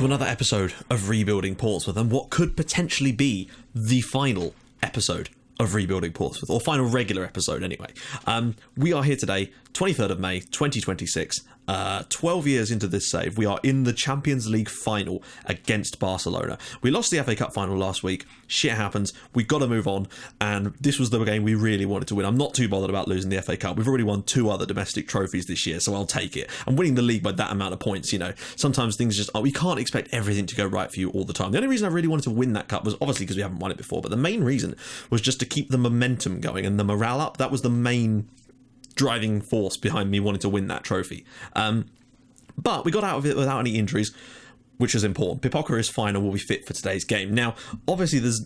to another episode of Rebuilding Portsmouth, and what could potentially be the final episode of Rebuilding Portsmouth, or final regular episode anyway. We are here today, 23rd of May 2026, 12 years into this save. We are in the Champions League final against Barcelona. We lost the FA Cup final last week. Shit happens. We got to move on, and this was the game we really wanted to win. I'm not too bothered about losing the FA Cup. We've already won 2 other domestic trophies this year, so I'll take it. And winning the league by that amount of points, you know, sometimes things just, we can't expect everything to go right for you all the time. The only reason I really wanted to win that cup was obviously because we haven't won it before, but the main reason was just to keep the momentum going and the morale up. That was the main driving force behind me wanting to win that trophy. But we got out of it without any injuries, which is important. Pipoca is fine and will be fit for today's game. Now, obviously, there's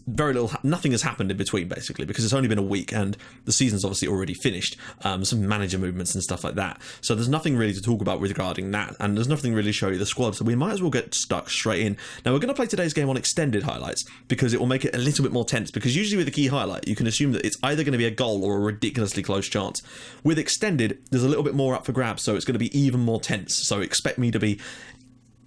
nothing has happened in between, basically, because it's only been a week and the season's obviously already finished. Some manager movements and stuff like that. So there's nothing really to talk about regarding that, and there's nothing really to show you the squad, so we might as well get stuck straight in. Now, we're going to play today's game on extended highlights, because it will make it a little bit more tense, because usually with a key highlight, you can assume that it's either going to be a goal or a ridiculously close chance. With extended, there's a little bit more up for grabs, so it's going to be even more tense. So expect me to be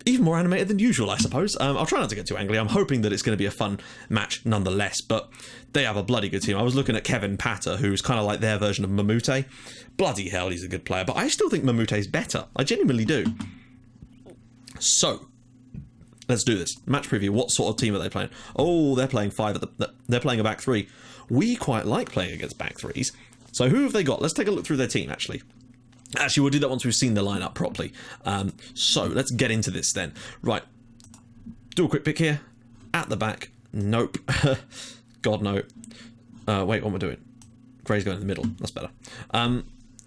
even more animated than usual, I suppose. I'll try not to get too angry. I'm hoping that it's going to be a fun match nonetheless, but they have a bloody good team. I was looking at Kevin Patter, who's kind of like their version of Mamute. Bloody hell, he's a good player, but I still think Mamute's better. I genuinely do. So, let's do this. Match preview. What sort of team are they playing? Oh, they're playing they're playing a back three. We quite like playing against back threes. So who have they got? Let's take a look through their team, actually. Actually, we'll do that once we've seen the lineup properly. So let's get into this then. Right. Do a quick pick here. At the back. Nope. God, no. Wait, what am I doing? Gray's going in the middle. That's better.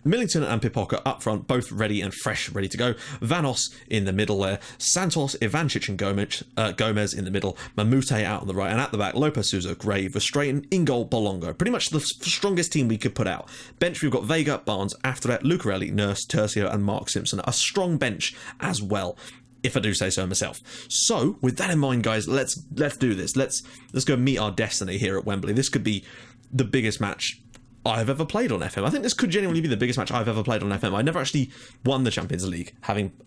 Millington and Pipoca up front, both ready and fresh, ready to go. Vanos in the middle there. Santos, Ivancic and Gomez in the middle. Mamute out on the right. And at the back, Lopez Souza, Gray, Verstraeten, in goal, Bolongo. Pretty much the strongest team we could put out. Bench, we've got Vega, Barnes, Afterlet, Lucarelli, Nurse, Tercio and Mark Simpson. A strong bench as well, if I do say so myself. So, with that in mind, guys, let's do this. Let's go meet our destiny here at Wembley. This could be the biggest match I've ever played on FM. I think this could genuinely be the biggest match I've ever played on FM. I never actually won the Champions League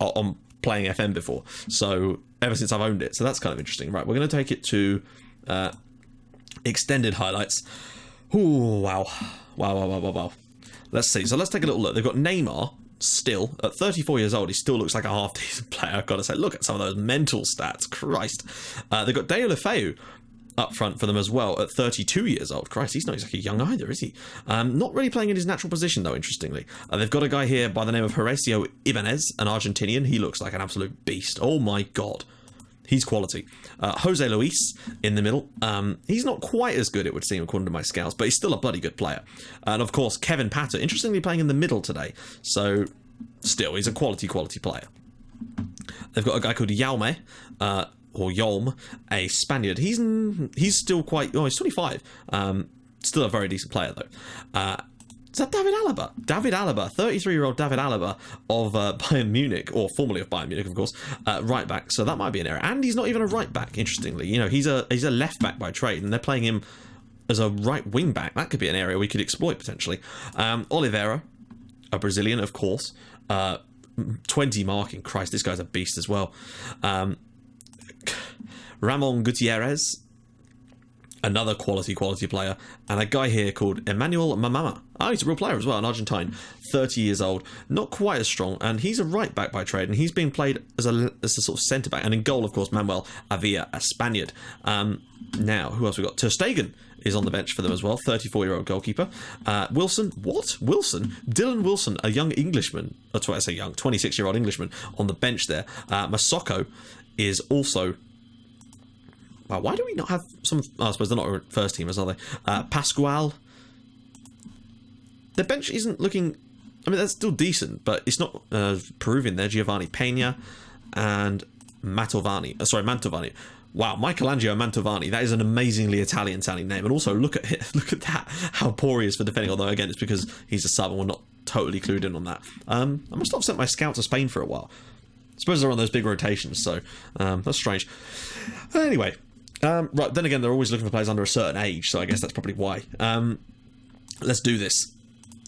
on playing FM before, so ever since I've owned it. So that's kind of interesting. Right, we're going to take it to extended highlights. Ooh, wow. Let's see. So let's take a little look. They've got Neymar still at 34 years old. He still looks like a half decent player. I've got to say, look at some of those mental stats. Christ. They've got Deulofeu up front for them as well at 32 years old. Christ, he's not exactly young either, is he? Not really playing in his natural position, though, interestingly. They've got a guy here by the name of Horacio Ibanez, an Argentinian. He looks like an absolute beast. Oh, my God. He's quality. Jose Luis in the middle. He's not quite as good, it would seem, according to my scouts, but he's still a bloody good player. And, of course, Kevin Patter, interestingly playing in the middle today. So, still, he's a quality player. They've got a guy called Jaume, or Yolm, a Spaniard. He's still quite... Oh, he's 25. Still a very decent player, though. Is that David Alaba? David Alaba, 33-year-old David Alaba of Bayern Munich, or formerly of Bayern Munich, of course, right back. So that might be an error. And he's not even a right back, interestingly. You know, he's a left back by trade, and they're playing him as a right wing back. That could be an area we could exploit, potentially. Oliveira, a Brazilian, of course. 20 marking. Christ, this guy's a beast as well. Ramon Gutierrez, another quality player, and a guy here called Emmanuel Mamama. Oh, he's a real player as well, an Argentine, 30 years old, not quite as strong, and he's a right back by trade, and he's being played as a sort of centre back, and in goal, of course, Manuel Avila, a Spaniard. Now, who else we got? Ter Stegen is on the bench for them as well, 34-year-old goalkeeper. Wilson, Dylan Wilson, a young Englishman, that's what I say young, 26-year-old Englishman on the bench there. Masoko is also... Wow, why do we not have some... Oh, I suppose they're not first teamers, are they? Pascual. Their bench isn't looking... I mean, that's still decent, but it's not Peruvian there. Giovanni Pena and Mantovani. Wow, Michelangelo Mantovani. That is an amazingly Italian-sounding name. And also, look at that, how poor he is for defending. Although, again, it's because he's a sub and we're not totally clued in on that. I must have sent my scout to Spain for a while. I suppose they're on those big rotations, so that's strange. Anyway... right, then again, they're always looking for players under a certain age, so I guess that's probably why. Let's do this.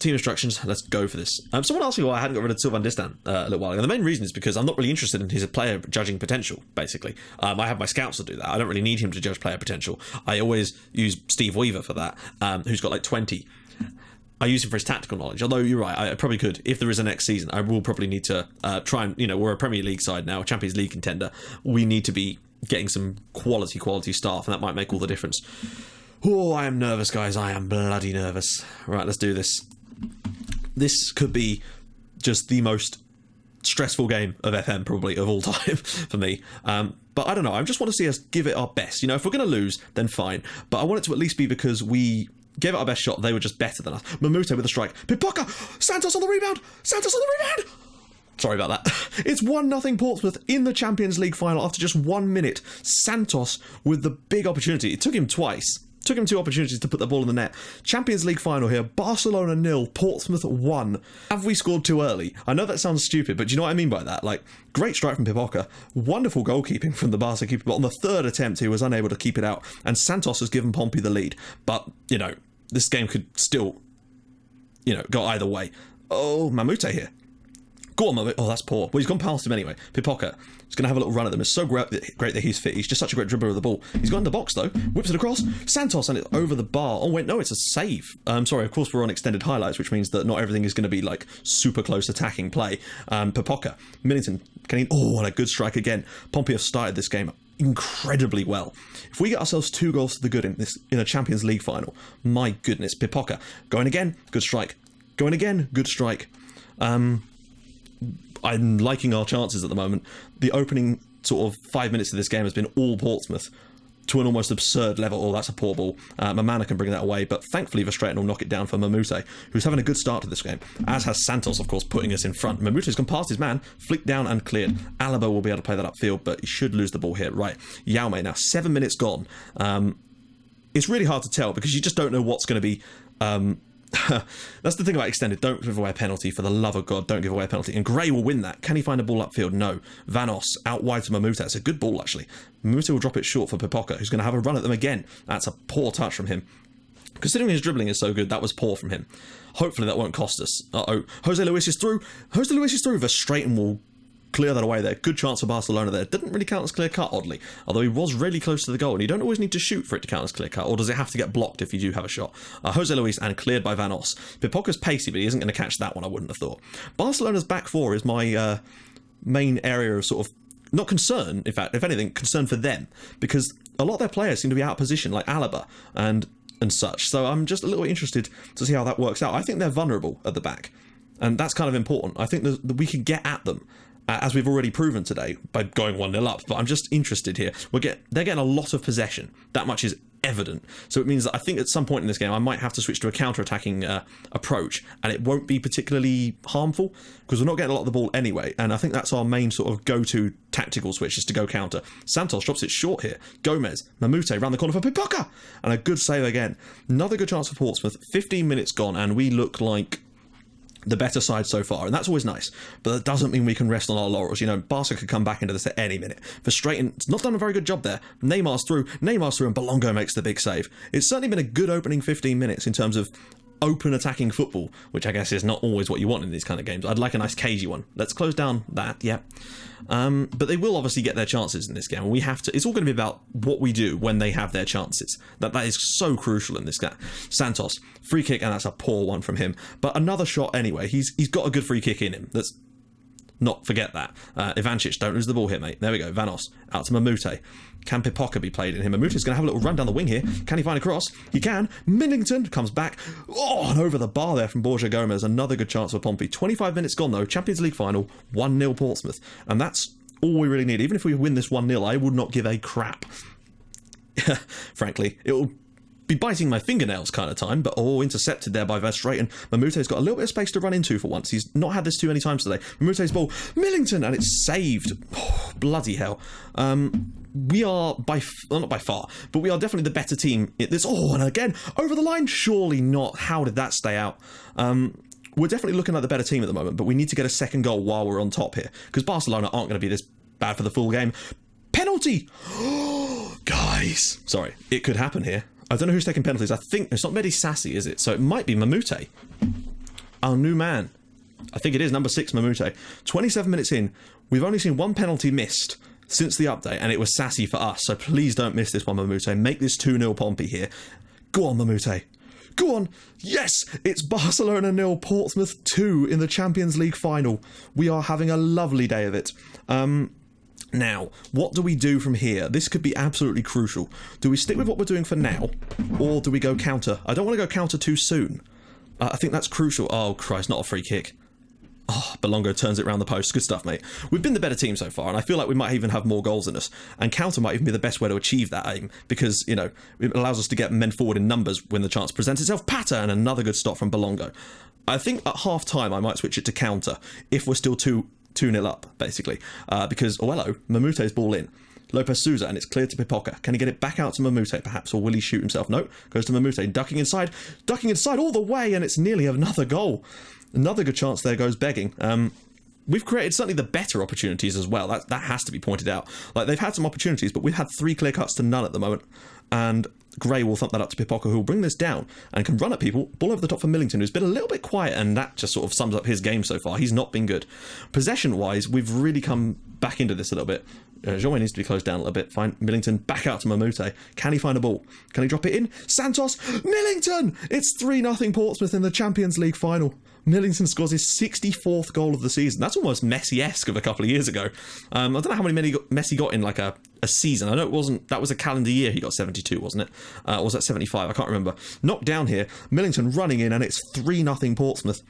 team instructions. Let's go for this. Someone asked me why I hadn't got rid of Sylvain Distin a little while ago. And the main reason is because I'm not really interested in his player judging potential, basically. I have my scouts to do that. I don't really need him to judge player potential. I always use Steve Weaver for that, who's got like 20. I use him for his tactical knowledge, although you're right, I probably could. If there is a next season, I will probably need to try and, we're a Premier League side now, a Champions League contender. We need to be getting some quality staff, and that might make all the difference. Oh, I am nervous, guys. I am bloody nervous. Right, let's do this. This could be just the most stressful game of FM, probably, of all time for me. But I don't know. I just want to see us give it our best. If we're going to lose, then fine. But I want it to at least be because we gave it our best shot. They were just better than us. Mamute with a strike. Pipoca! Santos on the rebound! Santos on the rebound! Sorry about that. It's 1-0 Portsmouth in the Champions League final after just 1 minute. Santos with the big opportunity. It took him twice. Took him 2 opportunities to put the ball in the net. Champions League final here. Barcelona 0, Portsmouth 1. Have we scored too early? I know that sounds stupid, but do you know what I mean by that? Like, great strike from Pipoca. Wonderful goalkeeping from the Barca keeper, but on the 3rd attempt, he was unable to keep it out. And Santos has given Pompey the lead. But, this game could still, go either way. Oh, Mamute here. Go on, Mamute. Oh, that's poor. Well, he's gone past him anyway. Pipoca is going to have a little run at them. It's so great that he's fit. He's just such a great dribbler of the ball. He's got in the box, though. Whips it across. Santos, and it's over the bar. Oh, wait, no, it's a save. Sorry, of course, we're on extended highlights, which means that not everything is going to be, like, super close attacking play. Pipoca. Millington. and a good strike again. Pompey have started this game incredibly well. If we get ourselves 2 goals to the good in a Champions League final, my goodness. Pipoca going again, good strike. Going again, good strike. I'm liking our chances at the moment. The opening sort of 5 minutes of this game has been all Portsmouth to an almost absurd level. Oh, that's a poor ball. Mamana can bring that away, but thankfully Verstraeten will knock it down for Mamute, who's having a good start to this game, as has Santos, of course, putting us in front. Mamute's gone past his man, flicked down and cleared. Alaba will be able to play that upfield, but he should lose the ball here. Right, Jaume, now 7 minutes gone. It's really hard to tell because you just don't know what's going to be... That's the thing about extended. Don't give away a penalty. For the love of God, don't give away a penalty. And Gray will win that. Can he find a ball upfield? No. Vanos out wide to Mamute. It's a good ball, actually. Mamute will drop it short for Pipoca, who's going to have a run at them again. That's a poor touch from him. Considering his dribbling is so good, that was poor from him. Hopefully that won't cost us. Uh-oh. Jose Luis is through. Jose Luis is through. Verstraeten will clear that away there. Good chance for Barcelona there. Didn't really count as clear cut, oddly. Although he was really close to the goal. And you don't always need to shoot for it to count as clear cut. Or does it have to get blocked if you do have a shot? Jose Luis and cleared by Vanos. Pipoca's pacey, but he isn't going to catch that one, I wouldn't have thought. Barcelona's back four is my main area of sort of, not concern, in fact, if anything, concern for them. Because a lot of their players seem to be out of position, like Alaba and such. So I'm just a little interested to see how that works out. I think they're vulnerable at the back. And that's kind of important. I think that we can get at them. As we've already proven today by going 1-0 up, but I'm just interested here. They're getting a lot of possession. That much is evident. So it means that I think at some point in this game I might have to switch to a counter-attacking approach, and it won't be particularly harmful because we're not getting a lot of the ball anyway. And I think that's our main sort of go-to tactical switch, is to go counter. Santos drops it short here. Gomez, Mamute round the corner for Pipoca, and a good save again. Another good chance for Portsmouth. 15 minutes gone, and we look like the better side so far, and that's always nice, but that doesn't mean we can rest on our laurels. Barca could come back into this at any minute. Verstraeten's not done a very good job there. Neymar's through, and Belongo makes the big save. It's certainly been a good opening 15 minutes in terms of open attacking football, which I guess is not always what you want in these kind of games. I'd like a nice cagey one. Let's close down that, yeah. But they will obviously get their chances in this game, and we have to. It's all going to be about what we do when they have their chances. That is so crucial in this game. Santos, free kick, and that's a poor one from him. But another shot anyway. He's got a good free kick in him. Let's not forget that. Ivancic, don't lose the ball here, mate. There we go. Vanos out to Mamute. Can Pipoca be played in him? Mamute's going to have a little run down the wing here. Can he find a cross? He can. Millington comes back. Oh, and over the bar there from Borja Gomez. Another good chance for Pompey. 25 minutes gone, though. Champions League final. 1-0 Portsmouth. And that's all we really need. Even if we win this 1-0, I would not give a crap. Frankly, it will be biting my fingernails kind of time, but intercepted there by Verstraeten. Mamute's got a little bit of space to run into for once. He's not had this too many times today. Mamute's ball, Millington, and it's saved. Oh, bloody hell. We are not by far, but we are definitely the better team. And again, over the line, surely not. How did that stay out? We're definitely looking like the better team at the moment, but we need to get a second goal while we're on top here, because Barcelona aren't going to be this bad for the full game. Penalty! Guys, sorry, it could happen here. I don't know who's taking penalties. I think it's not Mehdi Sassi, is it? So it might be Mamute. our new man. I think it is number 6, Mamute. 27 minutes in, we've only seen one penalty missed since the update, and it was sassy for us, so please don't miss this one, Mamute. Make this 2-0 Pompey here. Go on, Mamute. Go on. Yes, it's Barcelona 0, Portsmouth 2 in the Champions League final. We are having a lovely day of it. Now, what do we do from here? This could be absolutely crucial. Do we stick with what we're doing for now, or do we go counter? I don't want to go counter too soon. I think that's crucial. Oh, Christ, not a free kick. Oh, Belongo turns it round the post. Good stuff, mate. We've been the better team so far, and I feel like we might even have more goals in us. And counter might even be the best way to achieve that aim, because, you know, it allows us to get men forward in numbers when the chance presents itself. Patter, and another good stop from Belongo. I think at half-time I might switch it to counter, if we're still 2-0 up, basically. Because, oh, hello, Mamute's ball in. Lopez Souza, and it's clear to Pipoca. Can he get it back out to Mamute, perhaps, or will he shoot himself? No, goes to Mamute, ducking inside all the way, and it's nearly another goal. Another good chance there goes begging. We've created certainly the better opportunities as well. That has to be pointed out. Like, they've had some opportunities, but we've had 3 clear cuts to none at the moment. And Gray will thump that up to Pipoca, who will bring this down and can run at people. Ball over the top for Millington, who's been a little bit quiet, and that just sort of sums up his game so far. He's not been good. Possession-wise, we've really come back into this a little bit. Jean needs to be closed down a little bit. Fine. Millington back out to Mamute. Can he find a ball? Can he drop it in? Santos! Millington! It's 3-0 Portsmouth in the Champions League final. Millington scores his 64th goal of the season. That's almost Messi-esque of a couple of years ago. I don't know how many Messi got in like a season. I know it wasn't. That was a calendar year. He got 72, wasn't it? Or was that 75? I can't remember. Knocked down here. Millington running in, and it's 3-0 Portsmouth.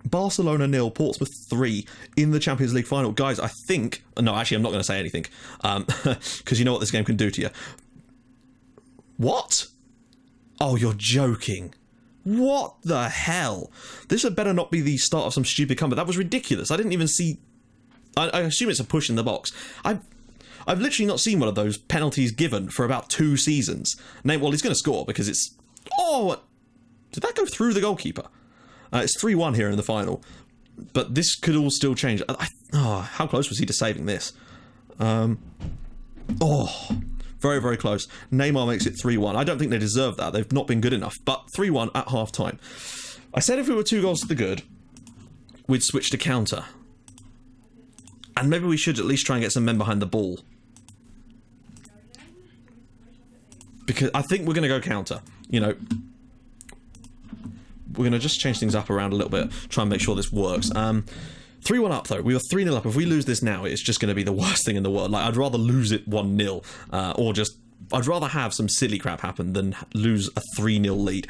Barcelona 0, Portsmouth 3 in the Champions League final. Guys, I think... No, actually, I'm not going to say anything. Because you know what this game can do to you. What? Oh, you're joking. What the hell? This had better not be the start of some stupid comeback. That was ridiculous. I didn't even see... I assume it's a push in the box. I've literally not seen one of those penalties given for about 2 seasons. Well, he's going to score because it's... Oh! Did that go through the goalkeeper? It's 3-1 here in the final. But this could all still change. How close was he to saving this? Very, very close. Neymar makes it 3-1. I don't think they deserve that. They've not been good enough. But 3-1 at half-time. I said if we were 2 goals to the good, we'd switch to counter. And maybe we should at least try and get some men behind the ball. Because I think we're going to go counter. You know... We're going to just change things up around a little bit, try and make sure this works. 3-1 up, though. We were 3-0 up. If we lose this now, it's just going to be the worst thing in the world. Like, I'd rather lose it 1-0, or just... I'd rather have some silly crap happen than lose a 3-0 lead.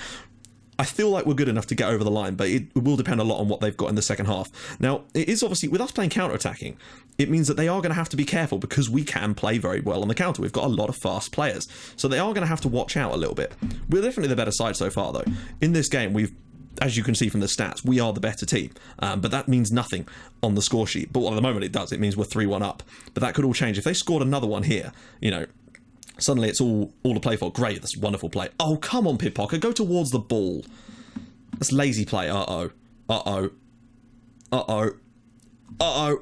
I feel like we're good enough to get over the line, but it will depend a lot on what they've got in the second half. Now, it is obviously, with us playing counter-attacking, it means that they are going to have to be careful because we can play very well on the counter. We've got a lot of fast players, so they are going to have to watch out a little bit. We're definitely the better side so far, though. In this game, we've... As you can see from the stats, we are the better team. But that means nothing on the score sheet. But at the moment it does. It means we're 3-1 up. But that could all change. If they scored another one here, you know, suddenly it's all to play for. Great, that's a wonderful play. Oh, come on, Pipoca. Go towards the ball. That's lazy play. Uh-oh. Uh-oh. Uh-oh. Uh-oh.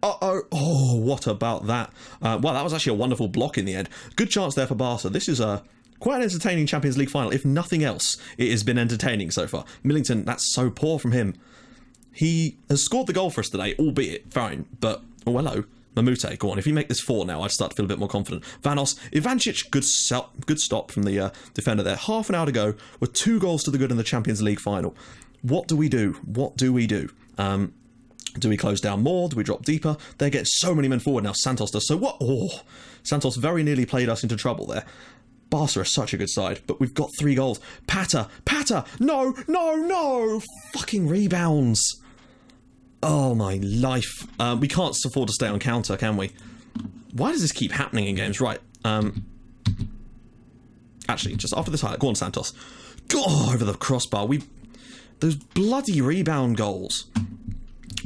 Uh-oh. Oh, what about that? Well, that was actually a wonderful block in the end. Good chance there for Barca. This is quite an entertaining Champions League final. If nothing else, it has been entertaining so far. Millington, that's so poor from him. He has scored the goal for us today, albeit fine. But, oh, hello. Mamute, go on. If you make this 4 now, I'd start to feel a bit more confident. Vanos, Ivancic, good stop from the defender there. Half an hour to go. We're 2 goals to the good in the Champions League final. What do we do? What do we do? Do we close down more? Do we drop deeper? They're getting so many men forward now. Santos does so what? Oh, Santos very nearly played us into trouble there. Barca are such a good side, but we've got 3 goals. Patter! No! Fucking rebounds. Oh, my life. We can't afford to stay on counter, can we? Why does this keep happening in games? Right. Actually, just after this highlight, go on, Santos. Go over the crossbar. Those bloody rebound goals.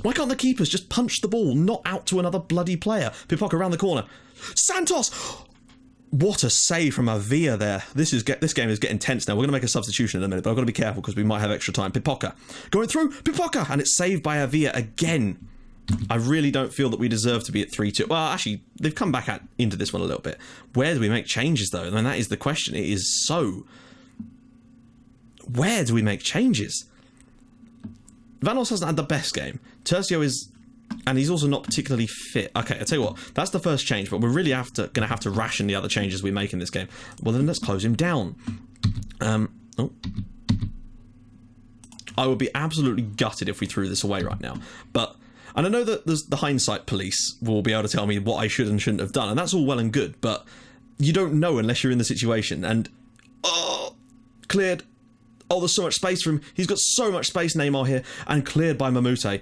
Why can't the keepers just punch the ball, not out to another bloody player? Pipoca around the corner. Santos! What a save from Avia there. This game is getting tense now. We're going to make a substitution in a minute, but I've got to be careful because we might have extra time. Pipoca. Going through. Pipoca! And it's saved by Avia again. I really don't feel that we deserve to be at 3-2. Well, actually, they've come back into this one a little bit. Where do we make changes, though? I mean, that is the question. It is so... Where do we make changes? Vanos hasn't had the best game. Tercio is... And he's also not particularly fit. Okay, I'll tell you what. That's the first change, but we're really going to have to ration the other changes we make in this game. Well, then let's close him down. Oh. I would be absolutely gutted if we threw this away right now. But... And I know that the hindsight police will be able to tell me what I should and shouldn't have done, and that's all well and good, but you don't know unless you're in the situation. And... Oh! Cleared. Oh, there's so much space for him. He's got so much space, Neymar, here. And cleared by Mamute.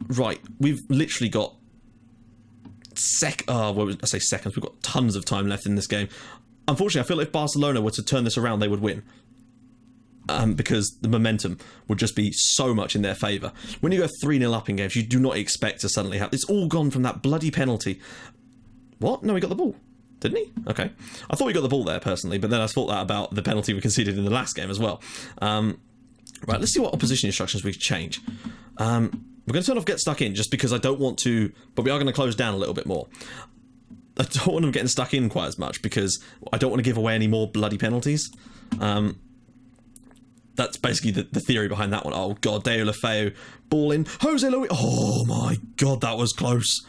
Right, we've literally got seconds. We've got tons of time left in this game. Unfortunately, I feel like if Barcelona were to turn this around, they would win. Because the momentum would just be so much in their favour. When you go 3-0 up in games, you do not expect to suddenly have... It's all gone from that bloody penalty. What? No, he got the ball. Didn't he? Okay. I thought he got the ball there, personally, but then I thought that about the penalty we conceded in the last game as well. Right, let's see what opposition instructions we change. We're going to turn off Get Stuck In, just because I don't want to... But we are going to close down a little bit more. I don't want them getting stuck in quite as much, because I don't want to give away any more bloody penalties. That's basically the theory behind that one. Oh, God, Deo Lefeo, ball in. Jose Luis... Oh, my God, that was close.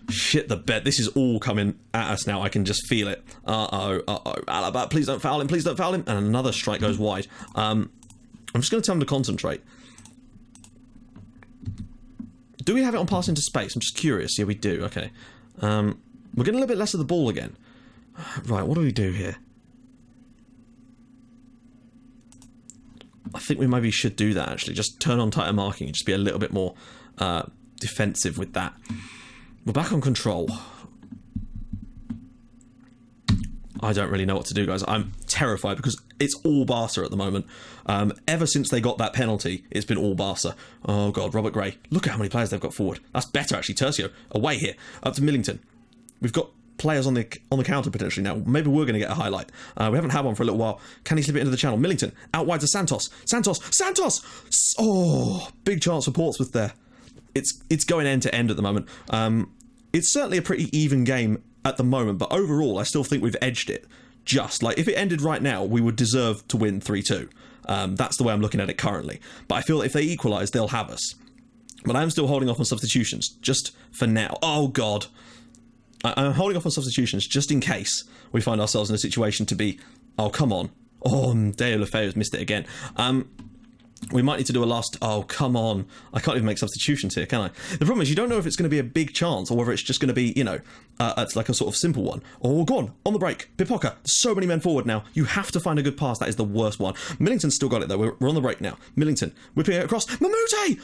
Shit the bed. This is all coming at us now. I can just feel it. Uh-oh. Alaba, please don't foul him. Please don't foul him. And another strike goes wide. I'm just going to tell him to concentrate. Do we have it on pass into space? I'm just curious. Yeah, we do. Okay. We're getting a little bit less of the ball again. Right, what do we do here? I think we maybe should do that, actually. Just turn on tighter marking and just be a little bit more defensive with that. We're back on control. I don't really know what to do, guys. I'm terrified because it's all Barca at the moment. Ever since they got that penalty, it's been all Barca. Oh, God, Robert Gray. Look at how many players they've got forward. That's better, actually. Tercio, away here. Up to Millington. We've got players on the counter, potentially, now. Maybe we're going to get a highlight. We haven't had one for a little while. Can he slip it into the channel? Millington, out wide to Santos. Santos! Oh, big chance for Portsmouth there. It's going end to end at the moment. It's certainly a pretty even game at the moment, but overall, I still think we've edged it. Just like if it ended right now, we would deserve to win 3-2. That's the way I'm looking at it currently. But I feel that if they equalise, they'll have us. But I am still holding off on substitutions, just for now. Oh, God. I'm holding off on substitutions just in case we find ourselves in a situation to be... Oh, come on. Oh, Deo Lefeo's missed it again. We might need to do a last... Oh, come on. I can't even make substitutions here, can I? The problem is you don't know if it's going to be a big chance or whether it's just going to be, you know, it's like a sort of simple one. Oh, go on the break. Pipoca. So many men forward now. You have to find a good pass. That is the worst one. Millington's still got it, though. We're on the break now. Millington. Whipping it across. Mamute!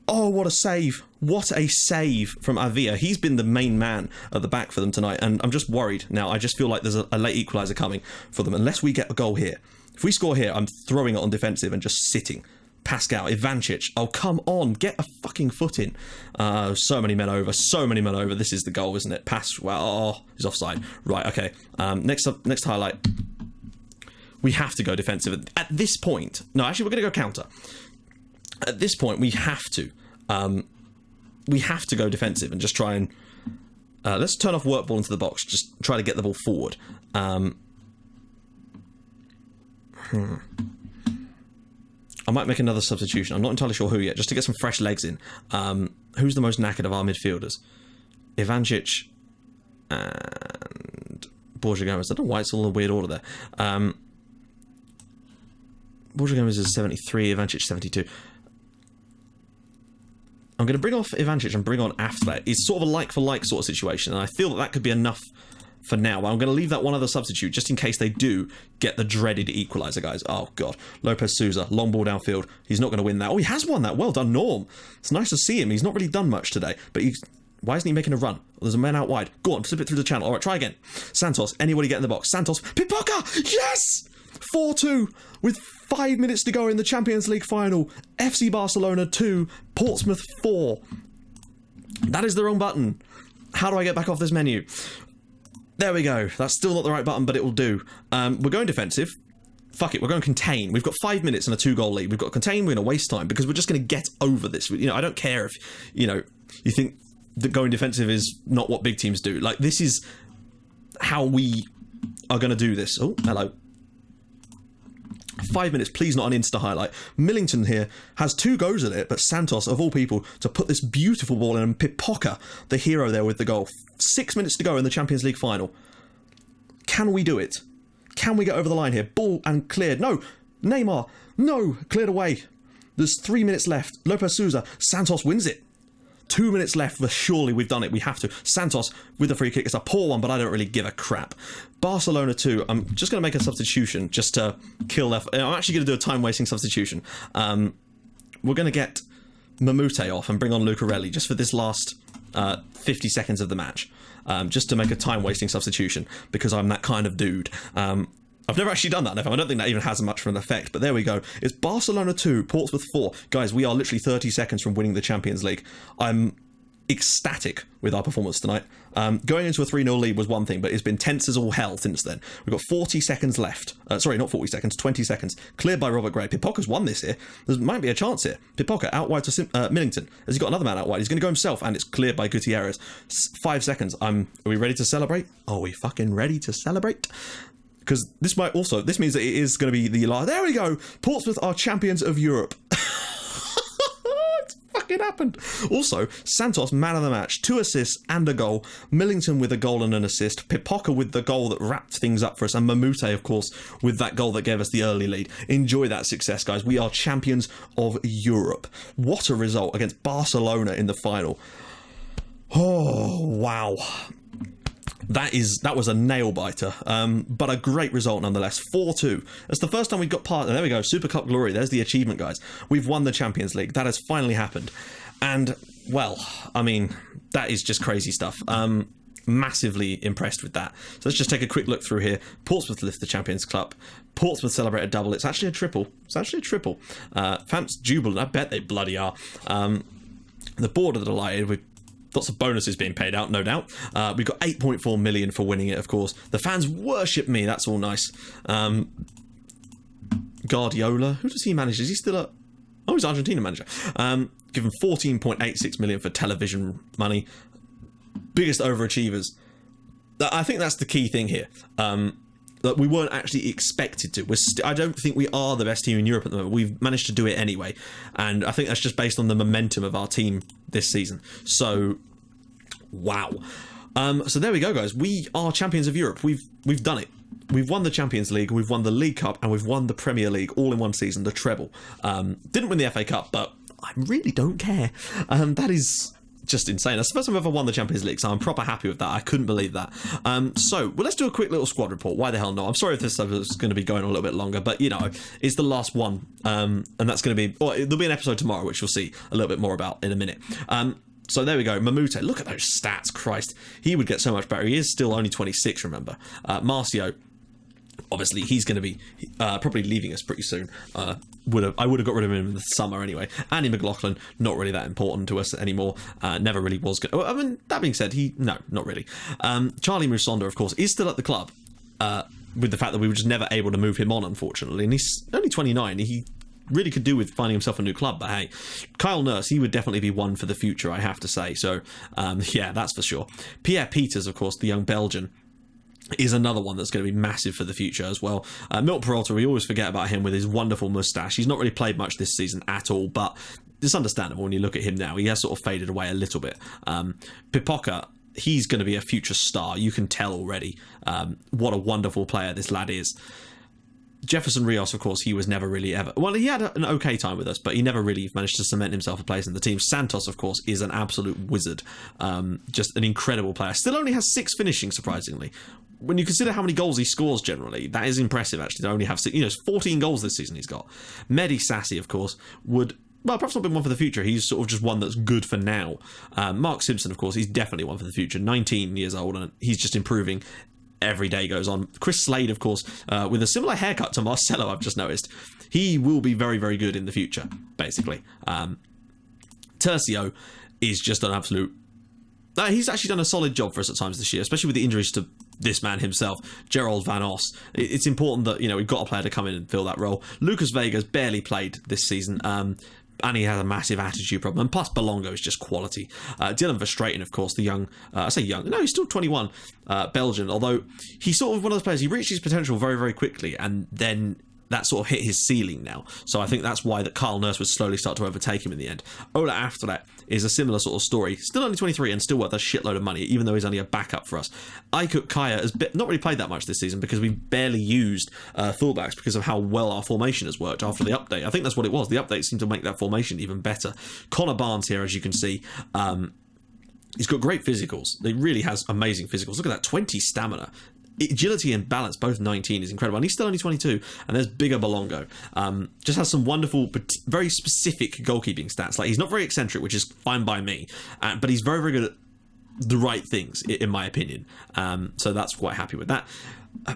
Oh, what a save. What a save from Avia. He's been the main man at the back for them tonight, and I'm just worried now. I just feel like there's a late equaliser coming for them, unless we get a goal here. If we score here, I'm throwing it on defensive and just sitting. Pascal, Ivancic. Oh, come on. Get a fucking foot in. So many men over. This is the goal, isn't it? Pass. Well, oh, he's offside. Right, okay. Next highlight. We have to go defensive. At this point... No, actually, we're going to go counter. At this point, we have to go defensive and just try and... let's turn off work ball into the box. Just try to get the ball forward. I might make another substitution. I'm not entirely sure who yet, just to get some fresh legs in. Who's the most knackered of our midfielders? Ivancic and Borja Gomez. I don't know why it's all in a weird order there. Borja Gomez is 73, Ivancic 72. I'm going to bring off Ivancic and bring on After. It's sort of a like-for-like sort of situation, and I feel that could be enough for now. I'm going to leave that one other substitute just in case they do get the dreaded equaliser, guys. Oh, God. Lopez Souza, long ball downfield. He's not going to win that. Oh, he has won that. Well done, Norm. It's nice to see him. He's not really done much today, but why isn't he making a run? Well, there's a man out wide. Go on, slip it through the channel. All right, try again. Santos, anybody get in the box? Santos, Pipoca! Yes! 4-2 with 5 minutes to go in the Champions League final. FC Barcelona 2, Portsmouth 4. That is the wrong button. How do I get back off this menu? There we go. That's still not the right button, but it will do. We're going defensive. Fuck it, we're going contain. We've got 5 minutes and a 2-goal lead. We've got contain, we're going to waste time because we're just going to get over this. You know, I don't care if, you know, you think that going defensive is not what big teams do. Like, this is how we are going to do this. Oh, hello. 5 minutes, please not an Insta highlight. Millington here has 2 goes at it, but Santos, of all people, to put this beautiful ball in, and Pipoca, the hero there with the goal. 6 minutes to go in the Champions League final. Can we do it? Can we get over the line here? Ball and cleared. No, Neymar. No, cleared away. There's 3 minutes left. Lopez Souza. Santos wins it. 2 minutes left, but surely we've done it. We have to. Santos with the free kick. It's a poor one, but I don't really give a crap. Barcelona 2. I'm just going to make a substitution just to kill their... I'm actually going to do a time-wasting substitution. We're going to get Mamute off and bring on Lucarelli just for this last 50 seconds of the match. Just to make a time-wasting substitution, because I'm that kind of dude. I've never actually done that, I don't think that even has much of an effect, but there we go. It's Barcelona 2, Portsmouth 4. Guys, we are literally 30 seconds from winning the Champions League. I'm ecstatic with our performance tonight. Going into a 3-0 lead was one thing, but it's been tense as all hell since then. We've got 40 seconds left. Sorry, not 40 seconds, 20 seconds. Cleared by Robert Gray. Pipoca's won this here. There might be a chance here. Pipoca out wide to Millington. Has he got another man out wide? He's going to go himself, and it's cleared by Gutierrez. 5 seconds. Are we ready to celebrate? Are we fucking ready to celebrate? Because this means that it is going to be the last. There we go. Portsmouth are champions of Europe. It's fucking happened. Also, Santos, man of the match, 2 assists and a goal. Millington with a goal and an assist. Pipoca with the goal that wrapped things up for us. And Mamute, of course, with that goal that gave us the early lead. Enjoy that success, guys. We are champions of Europe. What a result against Barcelona in the final. Oh, wow. That was a nail biter, but a great result nonetheless. 4-2. That's the first time we've got part. There we go. Super Cup glory. There's the achievement, guys. We've won the Champions League. That has finally happened, and well, I mean, that is just crazy stuff. Massively impressed with that. So let's just take a quick look through here. Portsmouth lift the Champions Cup. Portsmouth celebrate a double. It's actually a triple. Fans jubilant. I bet they bloody are. The board are delighted. We've lots of bonuses being paid out, no doubt. We've got 8.4 million for winning it, of course. The fans worship me. That's all nice. Guardiola, who does he manage? Is he still a... Oh, he's Argentina manager. Given 14.86 million for television money. Biggest overachievers. I think that's the key thing here. That we weren't actually expected to. I don't think we are the best team in Europe at the moment. We've managed to do it anyway, and I think that's just based on the momentum of our team this season. So, wow. So there we go, guys. We are champions of Europe. We've done it. We've won the Champions League, we've won the League Cup, and we've won the Premier League all in one season, the treble. Didn't win the FA Cup, but I really don't care. That is just insane. That's the first time I've ever won the Champions League, so I'm proper happy with that. I couldn't believe that. Let's do a quick little squad report. Why the hell not? I'm sorry if this stuff is going to be going a little bit longer, but you know, it's the last one, and that's going to be... Well, there'll be an episode tomorrow, which you'll see a little bit more about in a minute. So there we go. Mamute, look at those stats. Christ, he would get so much better. He is still only 26, remember. Marcio, obviously, he's going to be probably leaving us pretty soon. I would have got rid of him in the summer anyway. Andy McLaughlin, not really that important to us anymore. Never really was good. I mean, that being said, no, not really. Charlie Musonda, of course, is still at the club. With the fact that we were just never able to move him on, unfortunately. And he's only 29. He really could do with finding himself a new club. But hey, Kyle Nurse, he would definitely be one for the future, I have to say. So, yeah, that's for sure. Pierre Peters, of course, the young Belgian, is another one that's going to be massive for the future as well. Milt Peralta, we always forget about him with his wonderful moustache. He's not really played much this season at all, but it's understandable when you look at him now. He has sort of faded away a little bit. Pipoca, he's going to be a future star. You can tell already what a wonderful player this lad is. Jefferson Rios, of course, he was never really ever... Well, he had an okay time with us, but he never really managed to cement himself a place in the team. Santos, of course, is an absolute wizard. Just an incredible player. Still only has 6 finishing, surprisingly. When you consider how many goals he scores generally, that is impressive, actually, to only have 6... 14 goals this season he's got. Mehdi Sassi, of course, would... Well, perhaps not been one for the future. He's sort of just one that's good for now. Mark Simpson, of course, he's definitely one for the future. 19 years old, and he's just improving every day goes on. Chris Slade, of course, with a similar haircut to Marcelo, I've just noticed. He will be very, very good in the future, basically. Tercio is just an absolute... he's actually done a solid job for us at times this year, especially with the injuries to this man himself, Gerald Van Os. It's important that, we've got a player to come in and fill that role. Lucas Vega's barely played this season, and he has a massive attitude problem. And plus, Belongo is just quality. Dylan Verstraeten, of course, the young... I say young. No, he's still 21. Belgian. Although, he's sort of one of those players, he reached his potential very, very quickly. And then that sort of hit his ceiling now. So I think that's why that Kyle Nurse would slowly start to overtake him in the end. Ola after that is a similar sort of story. Still only 23 and still worth a shitload of money, even though he's only a backup for us. Aykut Kaya has not really played that much this season because we barely used fullbacks because of how well our formation has worked after the update. I think that's what it was. The update seemed to make that formation even better. Connor Barnes here, as you can see, he's got great physicals. He really has amazing physicals. Look at that, 20 stamina. Agility and balance, both 19, is incredible. And he's still only 22. And there's Bigger Bolongo. Just has some wonderful, but very specific goalkeeping stats. Like, he's not very eccentric, which is fine by me. But he's very, very good at the right things, in my opinion. So that's quite happy with that.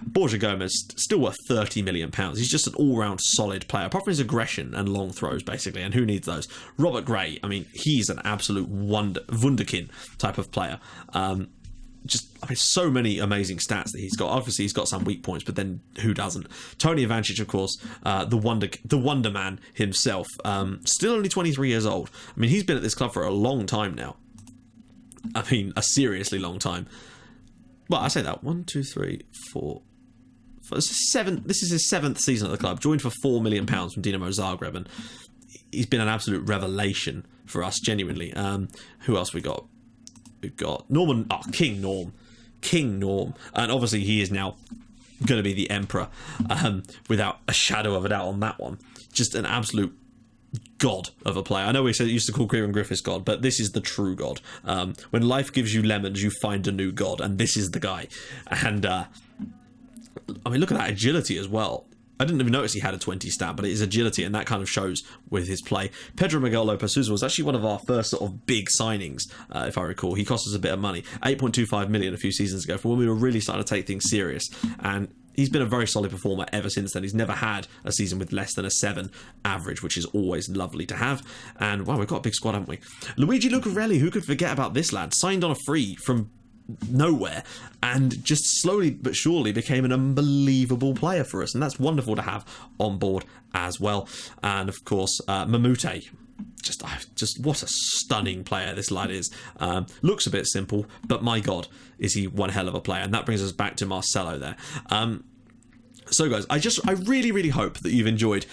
Borja Gomez, still worth £30 million. He's just an all-round solid player, apart from his aggression and long throws, basically, and who needs those? Robert Gray, I mean, he's an absolute wunderkind type of player. So many amazing stats that he's got. Obviously, he's got some weak points, but then who doesn't? Tony Ivancic, of course, the Wonder Man himself, still only 23 years old. I mean, he's been at this club for a long time now. I mean, a seriously long time. Well, I say that. 1, 2, 3, 4. This is his 7th season at the club. Joined for £4 million from Dinamo Zagreb, and he's been an absolute revelation for us, genuinely. Who else we got? We've got Norman, King Norm, and obviously he is now going to be the Emperor, without a shadow of a doubt on that one. Just an absolute god of a player. I know we used to call Kieran Griffiths God, but this is the true god. When life gives you lemons, you find a new god, and this is the guy. And I mean, look at that agility as well. I didn't even notice he had a 20 stat, but it is agility, and that kind of shows with his play. Pedro Miguel Lopez Sousa was actually one of our first sort of big signings, if I recall. He cost us a bit of money, 8.25 million a few seasons ago, for when we were really starting to take things serious. And he's been a very solid performer ever since then. He's never had a season with less than a 7 average, which is always lovely to have. And wow, we've got a big squad, haven't we? Luigi Lucarelli, who could forget about this lad? Signed on a free from nowhere and just slowly but surely became an unbelievable player for us, and that's wonderful to have on board as well. And of course, Mamute, just what a stunning player this lad is. Looks a bit simple, but my god, is he one hell of a player. And that brings us back to Marcelo there. So guys, I really, really hope that you've enjoyed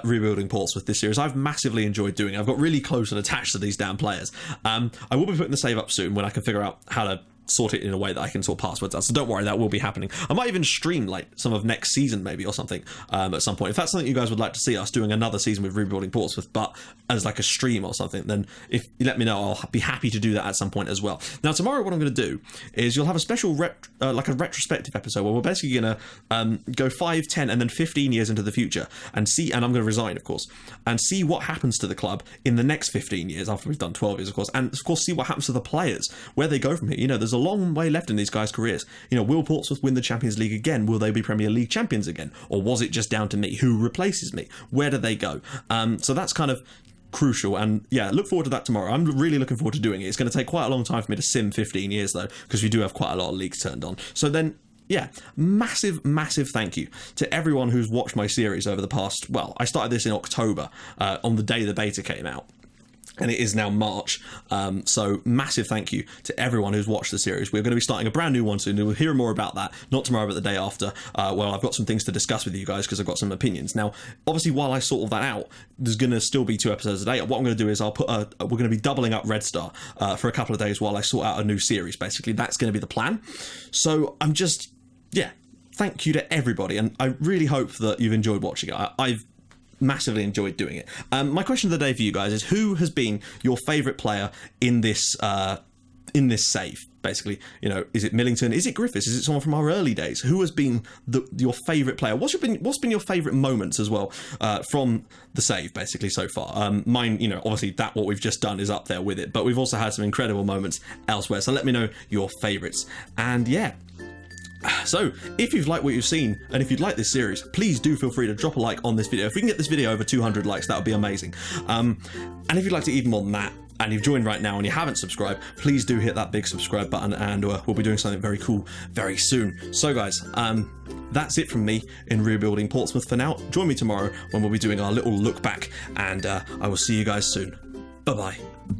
rebuilding Portsmouth this series. I've massively enjoyed doing it. I've got really close and attached to these damn players. I will be putting the save up soon when I can figure out how to sort it in a way that I can sort passwords out, so don't worry, that will be happening. I might even stream like some of next season maybe or something at some point. If that's something you guys would like to see, us doing another season with Rebuilding Portsmouth but as like a stream or something, then if you let me know, I'll be happy to do that at some point as well. Now tomorrow what I'm going to do is you'll have a special like a retrospective episode where we're basically going to go 5, 10 and then 15 years into the future and I'm going to resign, of course, and see what happens to the club in the next 15 years after we've done 12 years, of course, and of course see what happens to the players, where they go from here. You know, there's a long way left in these guys' careers. You know, will Portsmouth win the Champions League again? Will they be Premier League champions again? Or was it just down to me? Who replaces me? Where do they go? So that's kind of crucial, and yeah, look forward to that tomorrow. I'm really looking forward to doing it. It's going to take quite a long time for me to sim 15 years though, because we do have quite a lot of leagues turned on. So then yeah, massive thank you to everyone who's watched my series over the past, well, I started this in October, on the day the beta came out, and it is now March, so massive thank you to everyone who's watched the series. We're going to be starting a brand new one soon. We'll hear more about that, not tomorrow but the day after. Well, I've got some things to discuss with you guys because I've got some opinions. Now, obviously, while I sort all that out, there's going to still be 2 episodes a day. What I'm going to do is we're going to be doubling up Red Star for a couple of days while I sort out a new series, basically. That's going to be the plan. So I'm just, yeah, thank you to everybody, and I really hope that you've enjoyed watching it. I've massively enjoyed doing it. My question of the day for you guys is, who has been your favourite player in this save? Basically, you know, is it Millington? Is it Griffiths? Is it someone from our early days? Who has been your favourite player? What's been your favourite moments as well from the save, basically, so far? Mine, you know, obviously that what we've just done is up there with it, but we've also had some incredible moments elsewhere. So let me know your favourites. And yeah. So, if you've liked what you've seen, and if you'd like this series, please do feel free to drop a like on this video. If we can get this video over 200 likes, that would be amazing. And if you'd like to even more than that, and you've joined right now and you haven't subscribed, please do hit that big subscribe button, and we'll be doing something very cool very soon. So guys, that's it from me in Rebuilding Portsmouth for now. Join me tomorrow when we'll be doing our little look back, and I will see you guys soon. Bye-bye.